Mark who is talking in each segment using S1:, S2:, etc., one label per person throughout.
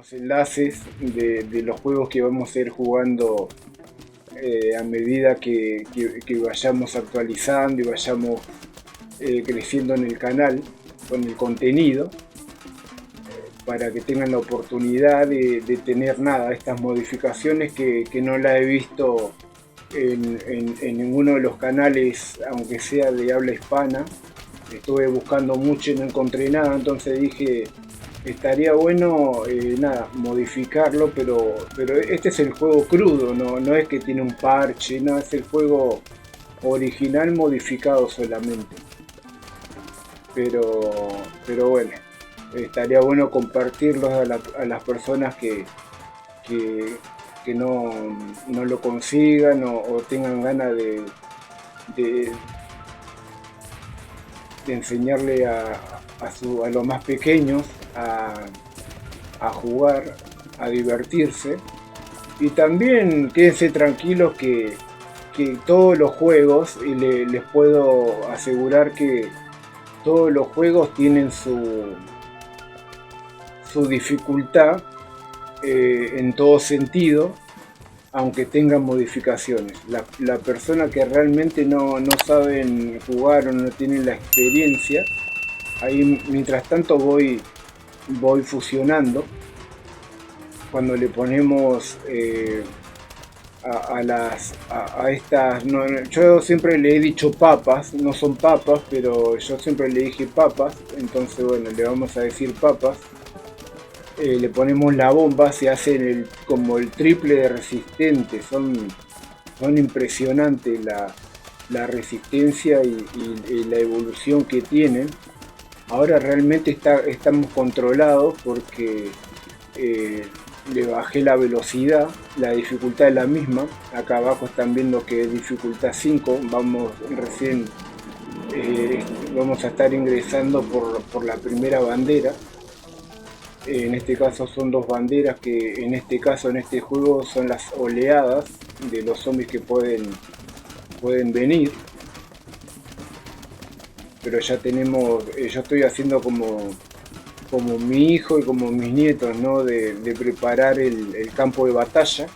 S1: los enlaces de los juegos que vamos a ir jugando a medida que vayamos actualizando y vayamos creciendo en el canal con el contenido, para que tengan la oportunidad de tener estas modificaciones que no la he visto en ninguno de los canales, aunque sea de habla hispana. Estuve buscando mucho y no encontré nada, entonces dije estaría bueno modificarlo, pero este es el juego crudo, no es que tiene un parche, no, es el juego original modificado solamente. Pero bueno, estaría bueno compartirlos a las personas que no lo consigan o tengan ganas de, de enseñarle a los más pequeños a jugar, a divertirse. Y también quédense tranquilos que todos los juegos, y les puedo asegurar que todos los juegos tienen su dificultad en todo sentido, aunque tengan modificaciones. La persona que realmente no saben jugar o no tienen la experiencia, ahí mientras tanto voy fusionando. Cuando le ponemos a estas, yo siempre le he dicho papas, no son papas, pero yo siempre le dije papas, entonces bueno, le vamos a decir papas. Le ponemos la bomba, se hacen como el triple de resistentes, son impresionantes la resistencia y la evolución que tienen. Ahora realmente estamos controlados porque le bajé la velocidad, la dificultad es la misma. Acá abajo están viendo que es dificultad 5, vamos a estar ingresando por la primera bandera. En este caso son dos banderas que en este juego son las oleadas de los zombies que pueden venir. Pero ya tenemos, yo estoy haciendo como mi hijo y como mis nietos, ¿no? De preparar el campo de batalla.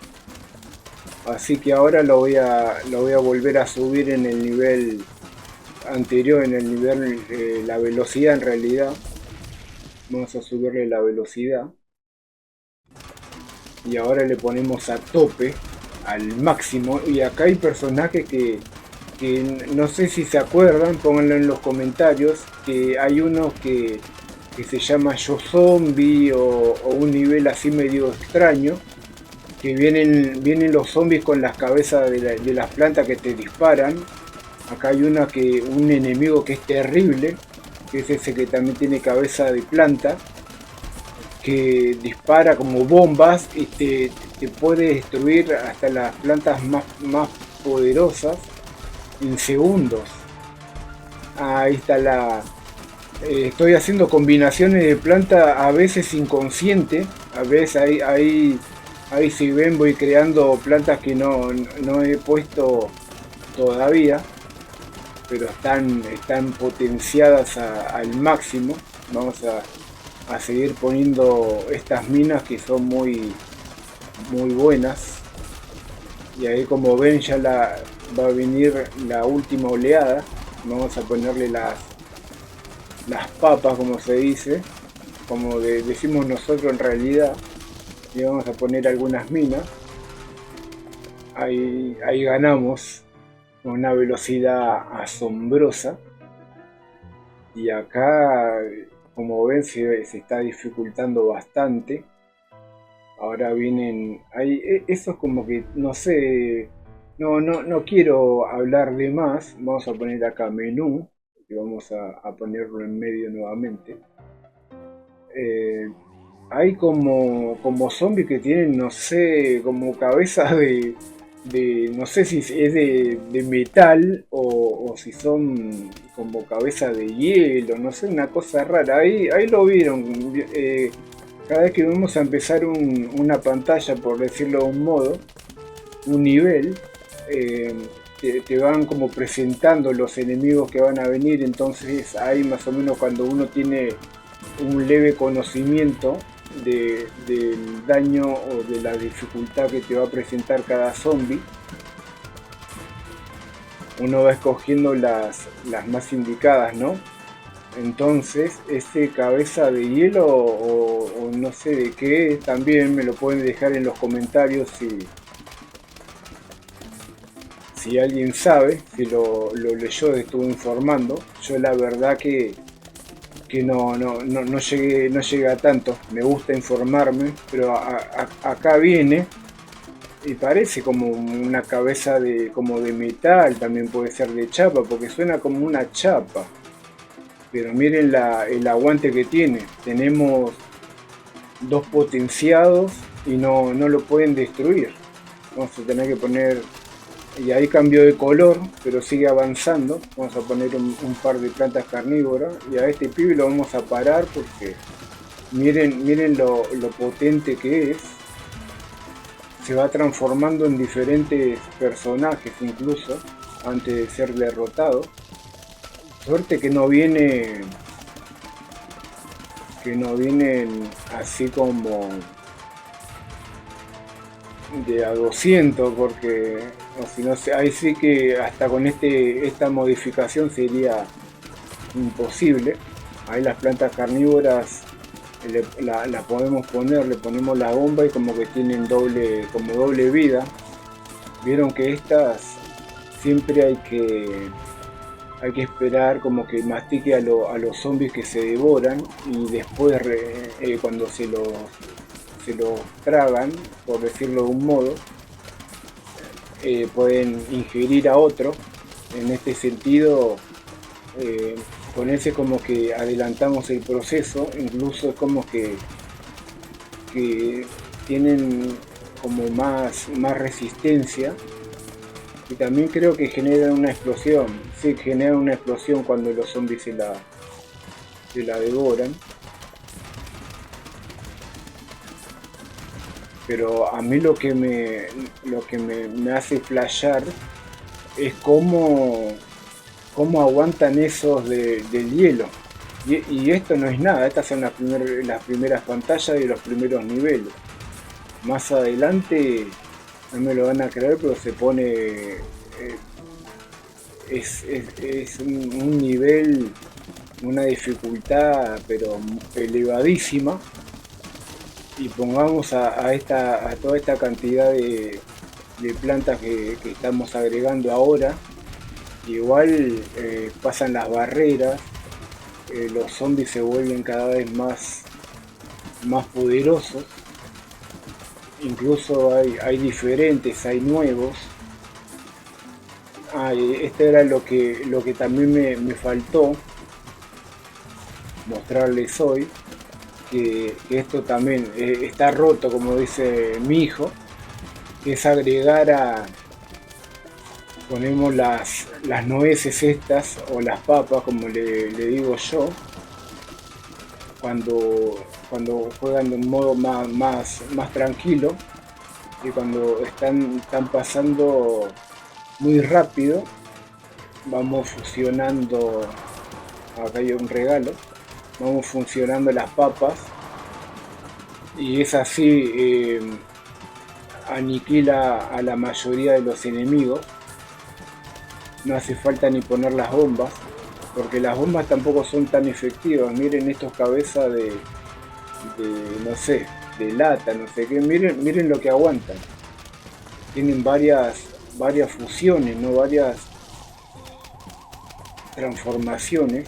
S1: Así que ahora lo voy a volver a subir en el nivel anterior, en el nivel la velocidad en realidad. Vamos a subirle la velocidad. Y ahora le ponemos a tope, al máximo. Y acá hay personajes que no sé si se acuerdan, pónganlo en los comentarios, que hay uno que se llama Yo Zombie o un nivel así medio extraño, que vienen los zombies con las cabezas de las plantas que te disparan. Acá hay un enemigo que es terrible, que es ese que también tiene cabeza de planta, que dispara como bombas y te puede destruir hasta las plantas más poderosas en segundos. Ahí está estoy haciendo combinaciones de planta, a veces inconsciente, a veces ahí si ven voy creando plantas que no he puesto todavía, pero están potenciadas al máximo. Vamos a seguir poniendo estas minas que son muy buenas. Y ahí, como ven, ya va a venir la última oleada. Vamos a ponerle las papas, como se dice, como decimos nosotros en realidad. Y vamos a poner algunas minas. Ahí ganamos con una velocidad asombrosa. Y acá, como ven, se está dificultando bastante. Ahora vienen, eso es como que, no sé, no quiero hablar de más. Vamos a poner acá menú, que vamos a ponerlo en medio nuevamente. Hay como zombies que tienen, no sé, como cabezas no sé si es de metal o si son como cabeza de hielo, no sé, una cosa rara. Ahí lo vieron. Cada vez que vamos a empezar una pantalla, por decirlo de un modo, un nivel, te van como presentando los enemigos que van a venir. Entonces ahí más o menos, cuando uno tiene un leve conocimiento, del daño o de la dificultad que te va a presentar cada zombie. Uno va escogiendo las más indicadas, ¿no? Entonces, este cabeza de hielo o no sé de qué, también me lo pueden dejar en los comentarios si alguien sabe, si lo leyó, estuvo informando. Yo la verdad que no llegué a tanto. Me gusta informarme, pero acá viene y parece como una cabeza como de metal, también puede ser de chapa, porque suena como una chapa. Pero miren el aguante que tiene. Tenemos dos potenciados y no lo pueden destruir. Vamos a tener que poner... Y ahí cambió de color, pero sigue avanzando. Vamos a poner un par de plantas carnívoras. Y a este pibe lo vamos a parar porque miren lo potente que es. Se va transformando en diferentes personajes incluso antes de ser derrotado. Suerte que no vienen así como de a 200, porque o si no, ahí sí que hasta con esta modificación sería imposible. Ahí las plantas carnívoras la podemos poner, le ponemos la bomba y como que tienen como doble vida. Vieron que estas siempre hay que esperar como que mastique a los zombies que se devoran y después cuando se los tragan, por decirlo de un modo, pueden ingerir a otro. En este sentido, con ese como que adelantamos el proceso, incluso es como que tienen como más resistencia. Y también creo que generan una explosión. Sí, generan una explosión cuando los zombies se la devoran. Pero a mí lo que me hace flashear es cómo aguantan esos del hielo. Y esto no es nada, estas son las primeras pantallas y los primeros niveles. Más adelante, no me lo van a creer, pero se pone... es un nivel, una dificultad, pero elevadísima. Y pongamos a toda esta cantidad de plantas que estamos agregando ahora. Igual pasan las barreras, los zombies se vuelven cada vez más poderosos. Incluso hay diferentes, hay nuevos. Este era lo que también me faltó mostrarles hoy, que esto también está roto, como dice mi hijo, que es agregar ponemos las nueces estas, o las papas, como le digo yo, cuando juegan de un modo más tranquilo, y cuando están pasando muy rápido, vamos fusionando, acá hay un regalo, vamos funcionando las papas, y es así, aniquila a la mayoría de los enemigos. No hace falta ni poner las bombas, porque las bombas tampoco son tan efectivas. Miren estos cabezas de no sé, de lata, no sé qué. Miren lo que aguantan. Tienen varias fusiones, ¿no? Varias transformaciones.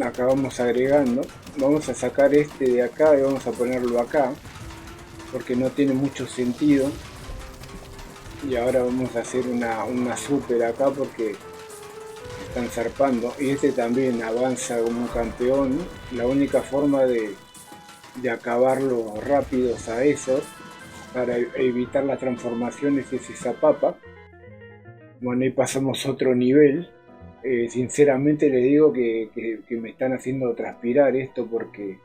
S1: Acá vamos agregando. Vamos a sacar este de acá y vamos a ponerlo acá, porque no tiene mucho sentido. Y ahora vamos a hacer una super acá porque están zarpando. Y este también avanza como un campeón. La única forma de acabarlos rápidos a esos, para evitar las transformaciones, es esa papa. Bueno, ahí pasamos otro nivel. Sinceramente les digo que me están haciendo transpirar esto porque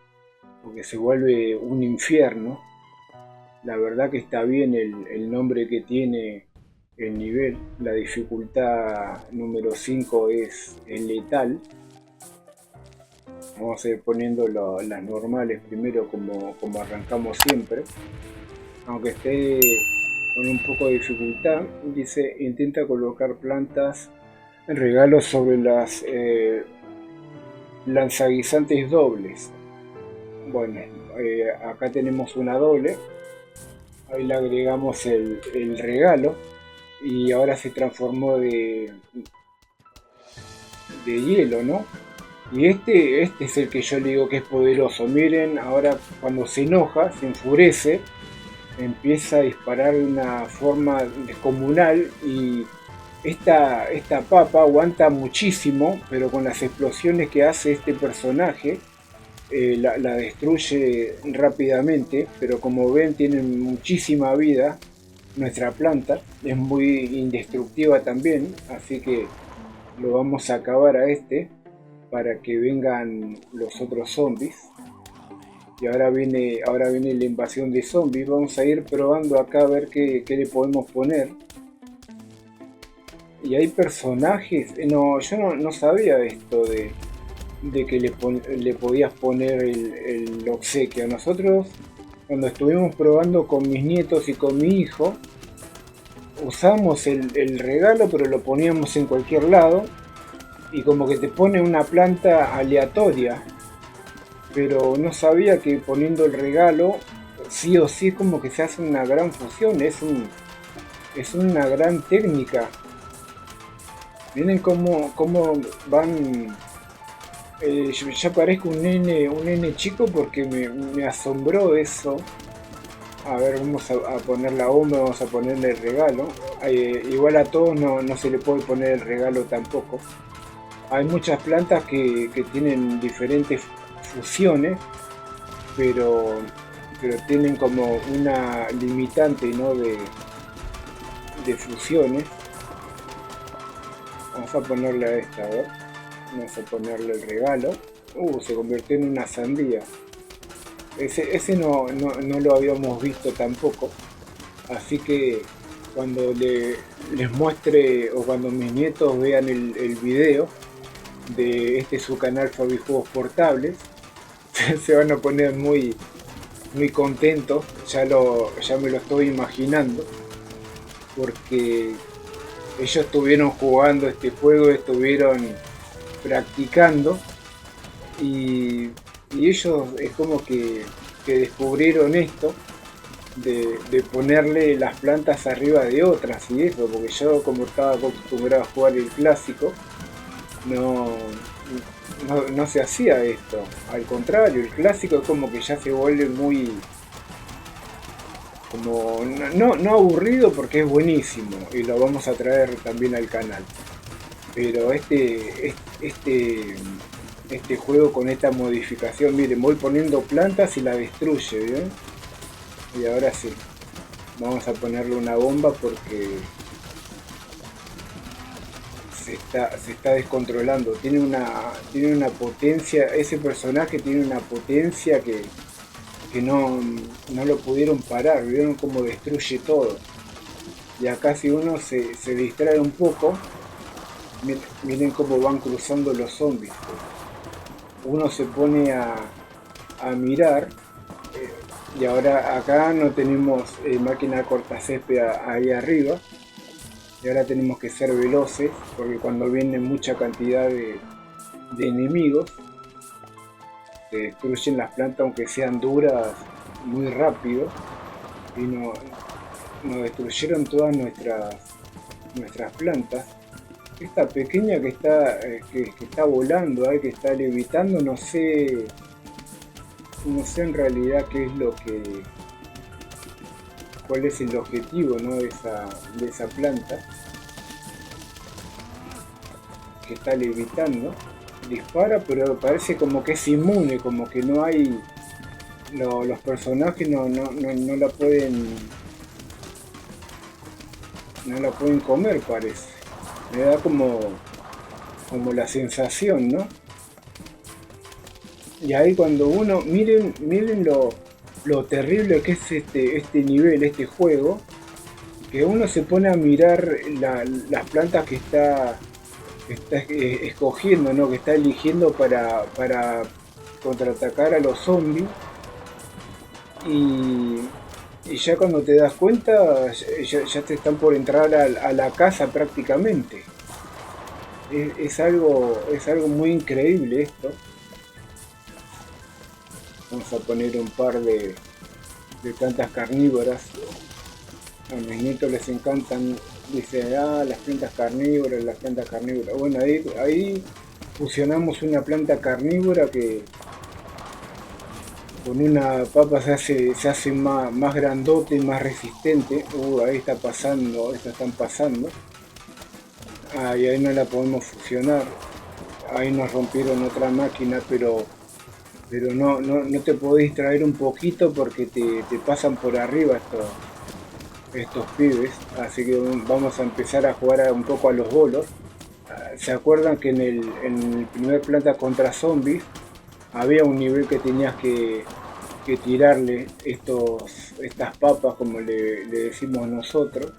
S1: se vuelve un infierno. La verdad que está bien el nombre que tiene el nivel. La dificultad número 5 es letal. Vamos a ir poniendo las normales primero como arrancamos siempre. Aunque esté con un poco de dificultad, dice intenta colocar plantas en regalo sobre las lanzaguisantes dobles. Bueno, acá tenemos una doble, ahí le agregamos el regalo y ahora se transformó de hielo, ¿no? Y este es el que yo le digo que es poderoso. Miren, ahora cuando se enoja, se enfurece, empieza a disparar de una forma descomunal y esta papa aguanta muchísimo, pero con las explosiones que hace este personaje la destruye rápidamente, pero como ven tiene muchísima vida. Nuestra planta es muy indestructiva también, así que lo vamos a acabar a este para que vengan los otros zombies. Y ahora viene la invasión de zombies. Vamos a ir probando acá a ver qué le podemos poner. Y hay personajes, no, yo no sabía esto de que le podías poner el obsequio. Nosotros cuando estuvimos probando con mis nietos y con mi hijo, usamos el regalo pero lo poníamos en cualquier lado y como que te pone una planta aleatoria, pero no sabía que poniendo el regalo sí o sí es como que se hace una gran fusión, es una gran técnica. Miren cómo van. Ya parezco un nene chico porque me asombró eso. A ver, vamos a poner la bomba, vamos a ponerle el regalo. Igual a todos no se le puede poner el regalo tampoco. Hay muchas plantas que tienen diferentes fusiones, pero tienen como una limitante, ¿no? de fusiones. Vamos a ponerle a esta, a ver. Vamos a ponerle el regalo. Se convirtió en una sandía. Ese no lo habíamos visto tampoco. Así que cuando les muestre o cuando mis nietos vean el video de su canal Fabi Juegos Portables, se van a poner muy contentos. Ya me lo estoy imaginando. Porque ellos estuvieron jugando este juego, estuvieron practicando y ellos es como que descubrieron esto de ponerle las plantas arriba de otras y eso, porque yo como estaba acostumbrado a jugar el clásico no se hacía esto. Al contrario, el clásico es como que ya se vuelve muy como no aburrido porque es buenísimo y lo vamos a traer también al canal, pero este juego con esta modificación, miren, voy poniendo plantas y la destruye, ¿bien? Y ahora sí, vamos a ponerle una bomba porque se está descontrolando. Tiene una potencia, ese personaje tiene una potencia que no lo pudieron parar. Vieron cómo destruye todo. Y acá si uno se distrae un poco, miren cómo van cruzando los zombies. Uno se pone a mirar. Y ahora acá no tenemos máquina cortacésped ahí arriba. Y ahora tenemos que ser veloces, porque cuando viene mucha cantidad de enemigos, se destruyen las plantas aunque sean duras muy rápido. Y nos destruyeron todas nuestras plantas. Esta pequeña que está volando, que está levitando, no sé en realidad cuál es el objetivo, ¿no? de esa planta que está levitando. Dispara, pero parece como que es inmune, como que no hay los personajes no la pueden comer, parece. Me da como la sensación, ¿no? Y ahí cuando uno, miren lo terrible que es este nivel, este juego, que uno se pone a mirar las plantas que está escogiendo, ¿no? Que está eligiendo para contraatacar a los zombies y, y ya cuando te das cuenta ya te están por entrar a la casa prácticamente. Es algo muy increíble esto. Vamos a poner un par de plantas carnívoras. A mis nietos les encantan, dice, las plantas carnívoras, las plantas carnívoras. Bueno, ahí fusionamos una planta carnívora que con una papa se hace más grandote y más resistente. Ahí está pasando, esta están pasando. Y ahí no la podemos fusionar. Ahí nos rompieron otra máquina, pero no te podéis traer un poquito porque te pasan por arriba estos pibes. Así que vamos a empezar a jugar un poco a los bolos. ¿Se acuerdan que en el primer planta contra zombies había un nivel que tenías que tirarle estas papas, como le decimos nosotros,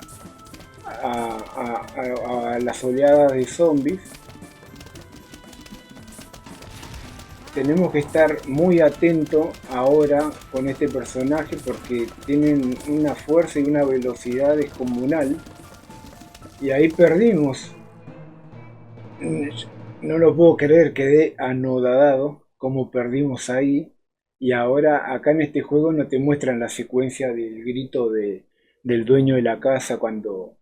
S1: a las oleadas de zombies? Tenemos que estar muy atentos ahora con este personaje porque tienen una fuerza y una velocidad descomunal. Y ahí perdimos. No lo puedo creer, quedé anodadado como perdimos ahí. Y ahora acá en este juego no te muestran la secuencia del grito del dueño de la casa cuando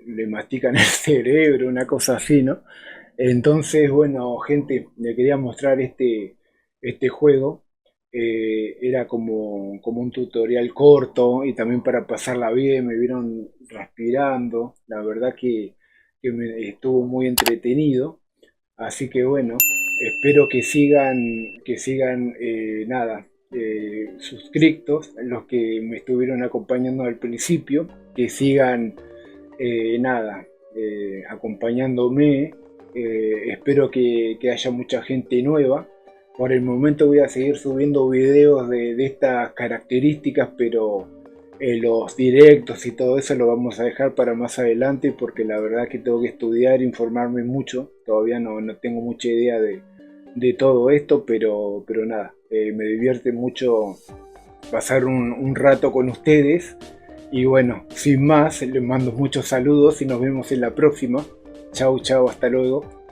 S1: le mastican el cerebro, una cosa así, ¿no? Entonces, bueno, gente, le quería mostrar este juego. Era como un tutorial corto y también para pasarla bien. Me vieron respirando. La verdad que estuvo muy entretenido. Así que bueno, espero que sigan nada, suscriptos, los que me estuvieron acompañando al principio, que sigan nada, acompañándome. Espero que haya mucha gente nueva. Por el momento voy a seguir subiendo videos de estas características, pero los directos y todo eso lo vamos a dejar para más adelante porque la verdad que tengo que estudiar, informarme mucho. Todavía no tengo mucha idea de todo esto, pero nada, me divierte mucho pasar un rato con ustedes. Y bueno, sin más, les mando muchos saludos y nos vemos en la próxima. Chau, chau, hasta luego.